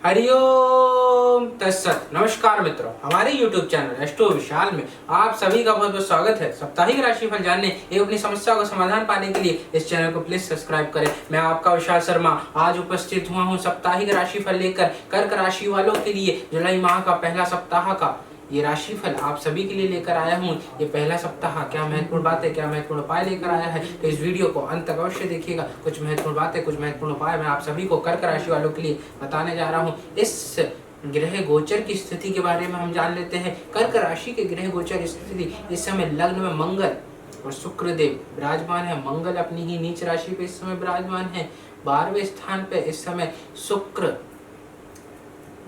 हरिओम तत्सत। नमस्कार मित्रों, हमारे YouTube चैनल एस्ट्रो विशाल में आप सभी का बहुत बहुत स्वागत है। साप्ताहिक राशिफल जानने एवं अपनी समस्या का समाधान पाने के लिए इस चैनल को प्लीज सब्सक्राइब करें। मैं आपका विशाल शर्मा आज उपस्थित हुआ हूँ साप्ताहिक राशिफल लेकर कर्क राशि वालों के लिए जुलाई माह का पहला सप्ताह का ये राशिफल आप सभी के लिए लेकर आया हूँ। ये पहला सप्ताह क्या महत्वपूर्ण बातें, क्या महत्वपूर्ण उपाय लेकर आया है, तो इस वीडियो को अंत तक अवश्य देखिएगा। कुछ महत्वपूर्ण बातें, कुछ महत्वपूर्ण उपाय मैं आप सभी को कर्क राशि वालों के लिए बताने जा रहा हूँ। इस ग्रह गोचर की स्थिति के बारे में हम जान लेते हैं। कर्क राशि के ग्रह गोचर स्थिति इस समय लग्न में मंगल और शुक्रदेव विराजमान है। मंगल अपनी ही नीच राशि पे इस समय विराजमान है। 12वें स्थान पे इस समय शुक्र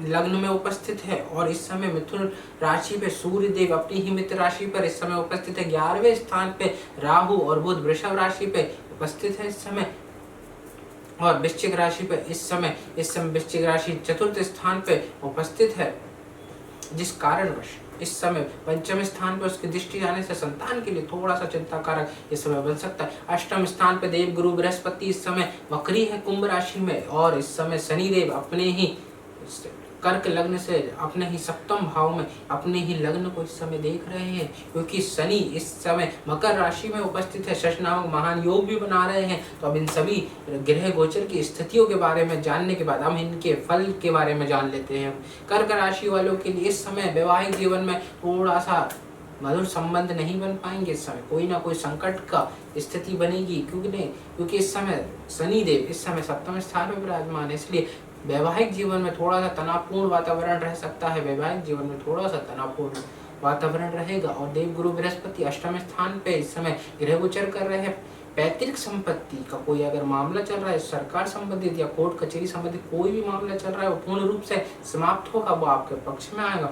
लग्न में उपस्थित है और इस समय मिथुन राशि पे सूर्य देव अपनी ही मित्र राशि पर इस समय उपस्थित है। 11वें स्थान पे राहु और बुध वृषभ राशि पे उपस्थित है इस समय। और वृश्चिक राशि पे इस समय वृश्चिक राशि चतुर्थ स्थान पे उपस्थित है, जिस कारणवश इस समय पंचम स्थान पर उसकी दृष्टि आने से संतान के लिए थोड़ा सा चिंताकारक इस समय बन सकता है। अष्टम स्थान पे देव गुरु बृहस्पति इस समय वक्री है कुंभ राशि में और इस समय शनि देव अपने ही कर्क लग्न से अपने ही सप्तम भाव में अपने ही लग्न को इस समय देख रहे हैं, क्योंकि शनि इस समय मकर राशि में उपस्थित है। शश नामक महान योग भी बना रहे हैं। तो अब इन सभी ग्रह गोचर की स्थितियों के बारे में जानने के बाद हम इनके फल के बारे में जान लेते हैं। कर्क राशि वालों के लिए इस समय वैवाहिक जीवन में थोड़ा सा मधुर संबंध नहीं बन पाएंगे। इस समय कोई ना कोई संकट का स्थिति बनेगी, क्योंकि इस समय शनि देव इस समय सप्तम स्थान में विराजमान है। इसलिए वैवाहिक जीवन में थोड़ा सा तनावपूर्ण वातावरण रह सकता है। वैवाहिक जीवन में थोड़ा सा तनावपूर्ण वातावरण रहेगा। और देव गुरु बृहस्पति अष्टम स्थान पे इस समय गृह गोचर कर रहे हैं। पैतृक संपत्ति का कोई अगर मामला चल रहा है, सरकार संबंधित या कोर्ट कचहरी संबंधित कोई भी मामला चल रहा है, वो पूर्ण रूप से समाप्त होगा, वो आपके पक्ष में आएगा।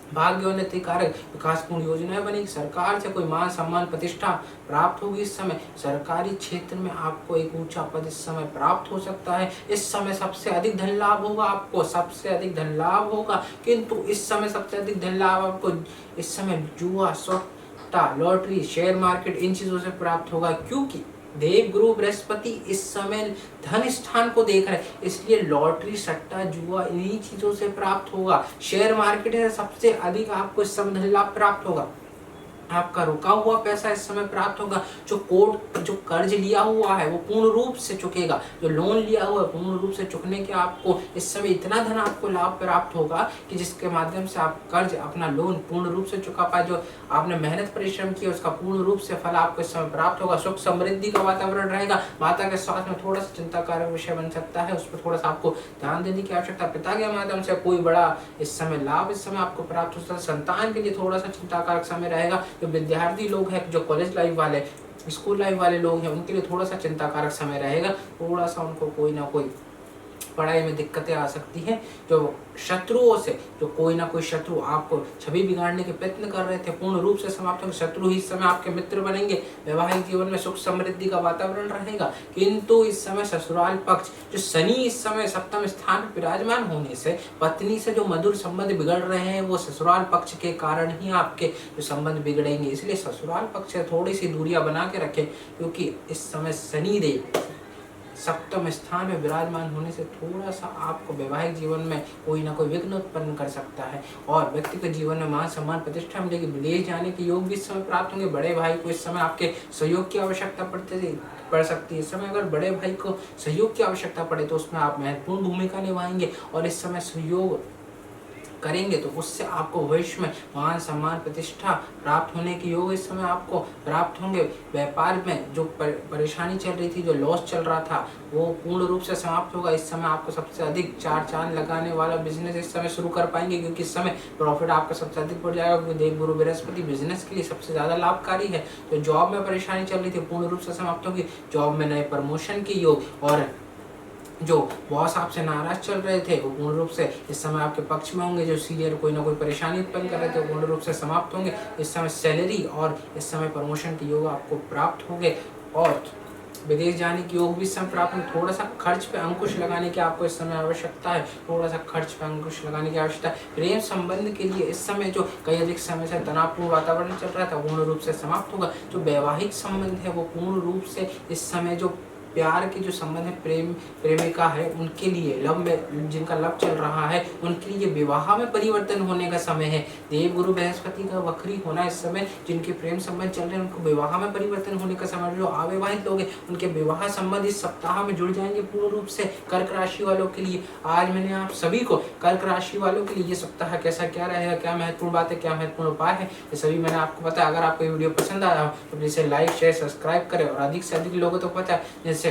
भाग्योन्नति कारक विकासपूर्ण योजनाएं बनेगी। सरकार से कोई मान सम्मान प्रतिष्ठा प्राप्त होगी। इस समय सरकारी क्षेत्र में आपको एक ऊंचा पद इस समय प्राप्त हो सकता है। इस समय सबसे अधिक धन लाभ होगा, आपको सबसे अधिक धन लाभ होगा। किंतु इस समय सबसे अधिक धन लाभ आपको इस समय जुआ, सट्टा, लॉटरी, शेयर मार्केट इन चीजों से प्राप्त होगा, क्योंकि देव गुरु बृहस्पति इस समय धन स्थान को देख रहे हैं। इसलिए लॉटरी, सट्टा, जुआ इन्हीं चीजों से प्राप्त होगा। शेयर मार्केट से सबसे अधिक आपको इस समय धन लाभ प्राप्त होगा। आपका रुका हुआ पैसा इस समय प्राप्त होगा। जो कर्ज लिया हुआ है वो पूर्ण रूप से चुकेगा। जो लोन लिया हुआ है पूर्ण रूप से चुकने के आपको इस समय इतना धन आपको लाभ प्राप्त होगा कि जिसके माध्यम से आप कर्ज अपना लोन पूर्ण रूप से चुका पाए। जो आपने मेहनत परिश्रम किया उसका पूर्ण रूप से फल आपको इस समय प्राप्त होगा। सुख समृद्धि का वातावरण रहेगा। माता के स्वास्थ्य में थोड़ा सा चिंताकारक विषय बन सकता है, उस पर थोड़ा सा आपको ध्यान देने की आवश्यकता। पिता के माध्यम से कोई बड़ा इस समय लाभ इस समय आपको प्राप्त हो सकता है। संतान के लिए थोड़ा सा चिंताकारक समय रहेगा। जो विद्यार्थी लोग हैं, जो कॉलेज लाइफ वाले, स्कूल लाइफ वाले लोग हैं, उनके लिए थोड़ा सा चिंताकारक समय रहेगा। थोड़ा सा उनको कोई ना कोई पढ़ाई में दिक्कतें आ सकती हैं। जो शत्रुओं से जो कोई ना कोई शत्रु आपको छवि बिगाड़ने के प्रयत्न कर रहे थे, पूर्ण रूप से समाप्त होंगे। शत्रु ही इस समय आपके मित्र बनेंगे। वैवाहिक जीवन में सुख समृद्धि का वातावरण रहेगा। किंतु इस समय ससुराल पक्ष, जो शनि इस समय सप्तम स्थान पर विराजमान होने से पत्नी से जो मधुर संबंध बिगड़ रहे हैं, वो ससुराल पक्ष के कारण ही आपके जो संबंध बिगड़ेंगे। इसलिए ससुराल पक्ष से थोड़ी सी दूरियां बना के रखें, क्योंकि इस समय शनि देव सप्तम स्थान में विराजमान होने से थोड़ा सा आपको वैवाहिक जीवन में कोई ना कोई विघ्न उत्पन्न कर सकता है। और व्यक्तिगत जीवन में मान सम्मान प्रतिष्ठा मिलेगी। विदेश जाने के योग भी इस समय प्राप्त होंगे। बड़े भाई को इस समय आपके सहयोग की आवश्यकता पड़ सकती है। इस समय अगर बड़े भाई को सहयोग की आवश्यकता पड़े तो उसमें आप महत्वपूर्ण भूमिका निभाएंगे और इस समय सहयोग करेंगे तो उससे आपको भविष्य में मान सम्मान प्रतिष्ठा प्राप्त होने के योग इस समय आपको प्राप्त होंगे। व्यापार में जो परेशानी चल रही थी, जो लॉस चल रहा था, वो पूर्ण रूप से समाप्त होगा। इस समय आपको सबसे अधिक चार चांद लगाने वाला बिजनेस इस समय शुरू कर पाएंगे, क्योंकि इस समय प्रॉफिट आपका सबसे अधिक बढ़ जाएगा। क्योंकि देव गुरु बृहस्पति बिजनेस के लिए सबसे ज्यादा लाभकारी है। तो जॉब में परेशानी चल रही थी पूर्ण रूप से समाप्त होगी। जॉब में नए प्रमोशन के योग और जो बॉस आपसे नाराज चल रहे थे वो पूर्ण रूप से इस समय आपके पक्ष में होंगे। जो सीनियर कोई ना कोई परेशानी उत्पन्न कर रहे थे वो पूर्ण रूप से समाप्त होंगे। इस समय सैलरी और इस समय प्रमोशन के योग आपको प्राप्त होंगे और विदेश जाने की योग भी इस समय प्राप्त होंगे। थोड़ा सा खर्च पे अंकुश लगाने की आपको इस समय आवश्यकता है। थोड़ा सा खर्च पे अंकुश लगाने की आवश्यकता है। प्रेम संबंध के लिए इस समय जो कई अधिक समय से तनावपूर्ण वातावरण चल रहा था पूर्ण रूप से समाप्त होगा। जो वैवाहिक संबंध है वो पूर्ण रूप से इस समय जो प्यार के जो संबंध है, प्रेम प्रेमिका है उनके लिए, लव में जिनका लव चल रहा है उनके लिए विवाह में परिवर्तन होने का समय है। देवगुरु बृहस्पति का वक्री होना इस समय, जिनके प्रेम संबंध चल रहे हैं उनको विवाह में परिवर्तन होने का समय। जो अविवाहित लोग हैं उनके विवाह संबंध इस सप्ताह में जुड़ जाएंगे पूर्ण रूप से। कर्क राशि वालों के लिए आज मैंने आप सभी को, कर्क राशि वालों के लिए ये सप्ताह कैसा क्या रहेगा, क्या महत्वपूर्ण बात है, क्या महत्वपूर्ण उपाय है, ये सभी मैंने आपको बताया। अगर आपको ये वीडियो पसंद आया हो तो प्लीज लाइक शेयर सब्सक्राइब करें और अधिक से अधिक लोगों तक पहुंचाएं, जिससे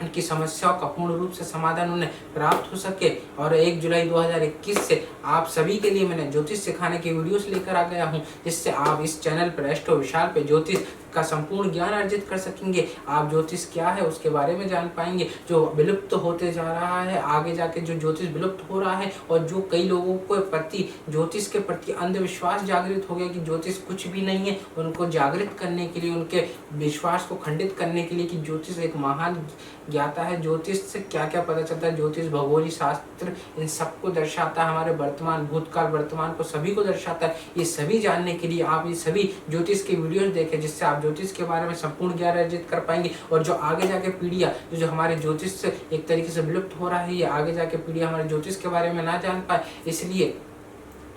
उनकी समस्याओं का पूर्ण रूप से समाधान उन्हें प्राप्त हो सके। और 1 जुलाई 2021 से आप सभी के लिए मैंने ज्योतिष सिखाने की वीडियोस लेकर आ गया हूं, जिससे आप इस चैनल पर एस्ट्रो विशाल पे ज्योतिष का संपूर्ण ज्ञान अर्जित कर सकेंगे। आप ज्योतिष क्या है उसके बारे में जान पाएंगे, जो विलुप्त होते जा रहा है, आगे जाके जो ज्योतिष विलुप्त हो रहा है, और जो कई लोगों को प्रति ज्योतिष के प्रति अंधविश्वास जागृत हो गया कि ज्योतिष कुछ भी नहीं है, उनको जागृत करने के लिए, उनके विश्वास को खंडित करने के लिए कि ज्योतिष एक महान ज्ञाता है। ज्योतिष से क्या क्या पता चलता है, ज्योतिष भौगोलिक शास्त्र इन सबको दर्शाता है, हमारे वर्तमान भूतकाल वर्तमान को सभी को दर्शाता है। ये सभी जानने के लिए आप ये सभी ज्योतिष की वीडियोस देखें, जिससे आप ज्योतिष के बारे में संपूर्ण ज्ञान अर्जित कर पाएंगे। और जो आगे जाके पीढ़ियां जो हमारे ज्योतिष से एक तरीके से विलुप्त हो रहा है, ये आगे जाके पीढ़ियां हमारे ज्योतिष के बारे में ना जान पाए, इसलिए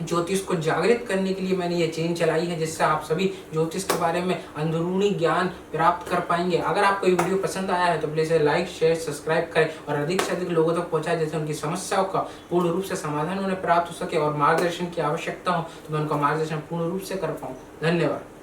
ज्योतिष को जागृत करने के लिए मैंने ये चेन चलाई है, जिससे आप सभी ज्योतिष के बारे में अंदरूनी ज्ञान प्राप्त कर पाएंगे। अगर आपको ये वीडियो पसंद आया है तो प्लीज लाइक शेयर सब्सक्राइब करें और अधिक से अधिक लोगों तक पहुंचाएं, जैसे उनकी समस्याओं का पूर्ण रूप से समाधान उन्हें प्राप्त हो सके। और मार्गदर्शन की आवश्यकता हो तो मैं उनका मार्गदर्शन पूर्ण रूप से कर पाऊँ। धन्यवाद।